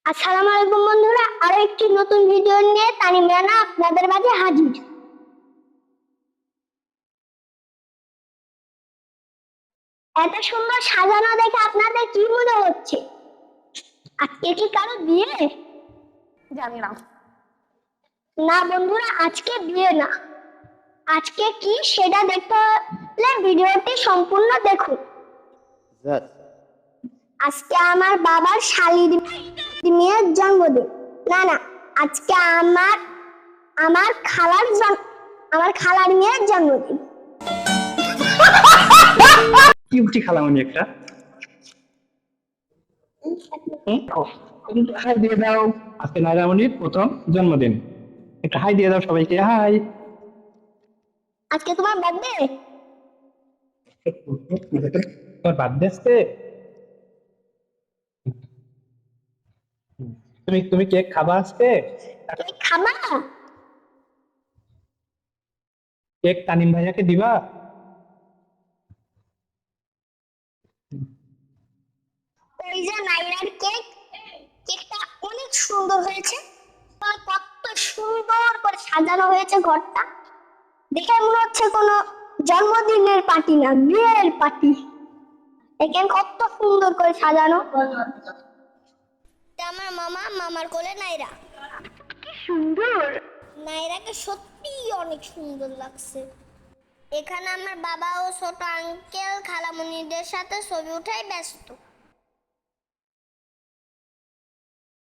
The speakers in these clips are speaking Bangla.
আসসালামু আলাইকুম বন্ধুরা, আরো একটি নতুন ভিডিও নিয়ে তানিম রানা আপনাদের মাঝে হাজির। এত সুন্দর সাজানো দেখে আপনাদের কি মনে হচ্ছে? আজকে কি কারো বিয়ে? জানি না। না বন্ধুরা, আজকে বিয়ে না। আজকে কি সেটা দেখতে হলে ভিডিওটি সম্পূর্ণ দেখুন। আজকে আমার বাবার শালীর মেয়ের জন্মদিন। না না, আজকে আমার খালার মেয়ের জন্মদিন। কিউটি খালামণি একটা হাই দিয়ে দাও। আজকে নাইরামণির প্রথম জন্মদিন, একটা হাই দিয়ে দাও সবাইকে। হাই। আজকে তোমার বার্থডে? তোমার বার্থডে আজকে? তুমি তুমি কেক খাবা আজকে? কেক খাবা? কেক তানিম ভাইয়াকে দিবা? ওই যে নাইরার কেক, কেকটা অনেক সুন্দর হয়েছে। কত সুন্দর করে সাজানো হয়েছে ঘরটা, দেখে মনে হচ্ছে কোনো জন্মদিনের পার্টি না, বিয়ের পার্টি। দেখেন কত সুন্দর করে সাজানো। আমার মামার কোলে নাইরা, কি সুন্দর। নাইরাকে সত্যি অনেক সুন্দর লাগছে। এখানে আমার বাবা ও ছোট আঙ্কেল খালামণিদের সাথে ছবি উঠাই ব্যস্ত।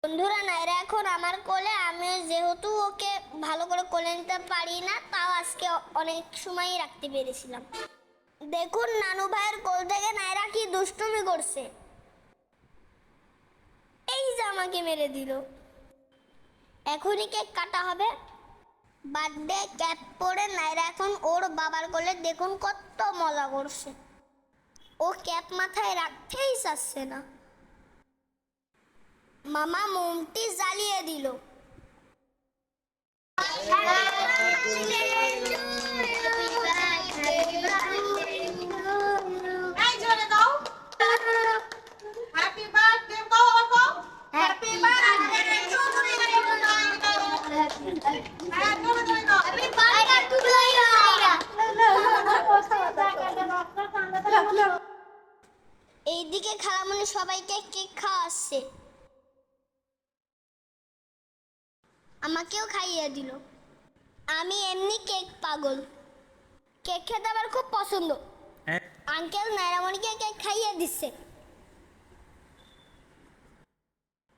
বন্ধুরা, নাইরা এখন আমার কোলে। আমি যেহেতু ওকে ভালো করে কোলে নিতে পারি না, তাও আজকে অনেক সময় রাখতে পেরেছিলাম। দেখুন নানু ভাইয়ের কোল থেকে নাইরা কি দুষ্টুমি করছে। এই যে আমাকে মেরে দিল। এখনই কেক কাটা হবে। বার্থডে ক্যাপ পরে নাইরা এখন ওর বাবার কোলে। দেখুন কত মজা করছে। ও ক্যাপ মাথায় রাখতেই চাচ্ছে না। মামা মোমটি জ্বালিয়ে দিল। এইদিকে খালামণি সবাইকে কেক খাওয়াচ্ছে, আমাকেও খাইয়ে দিল। আমি এমনি কেক পাগল, কেক খেতে আমার খুব পছন্দ। আঙ্কেল নাইরামণিকে কেক খাইয়ে দিচ্ছে।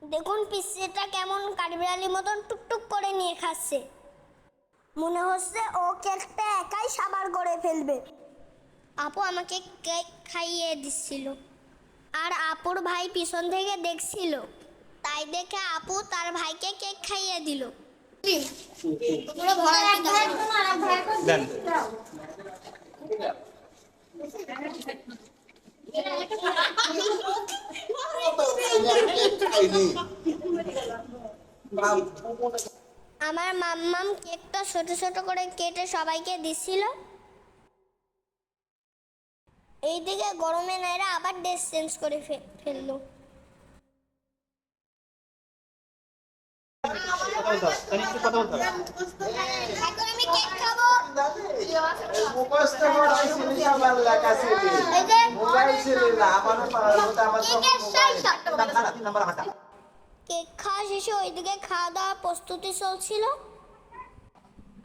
দেখুন পিসিটা কেমন কাঠবিড়ালির মতন টুকটুক করে নিয়ে খাচ্ছে। মনে হচ্ছে ও কেকটা একাই সাবার করে ফেলবে। আপু আমাকে কেক খাইয়ে দিচ্ছিল, আর আপুর ভাই পিছন থেকে দেখছিল। তাই দেখে আপু তার ভাইকে কেক খাইয়ে দিল। আমার মাম্মাম কেকটা ছোট ছোট করে কেটে সবাইকে দিছিল। এইদিকে গরমে নাইরা আবার ড্রেস চেঞ্জ করে ফেললো। এখন আমি কেক খাবো। কেক খাওয়া শেষে ওইদিকে খাওয়া দাওয়া প্রস্তুতি চলছিল।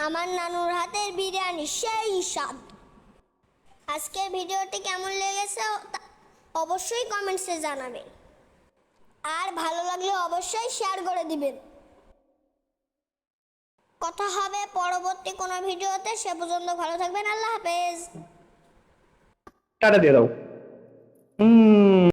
আমার নানুর হাতের বিরিয়ানি সেই স্বাদ। আজকের ভিডিওটি কেমন লেগেছে অবশ্যই কমেন্টসে জানাবেন, আর ভালো লাগলে অবশ্যই শেয়ার করে দিবেন। কথা হবে পরবর্তী কোনো ভিডিওতে। সে পর্যন্ত ভালো থাকবেন। আল্লাহ হাফেজ। টাটা দিয়ে দাও।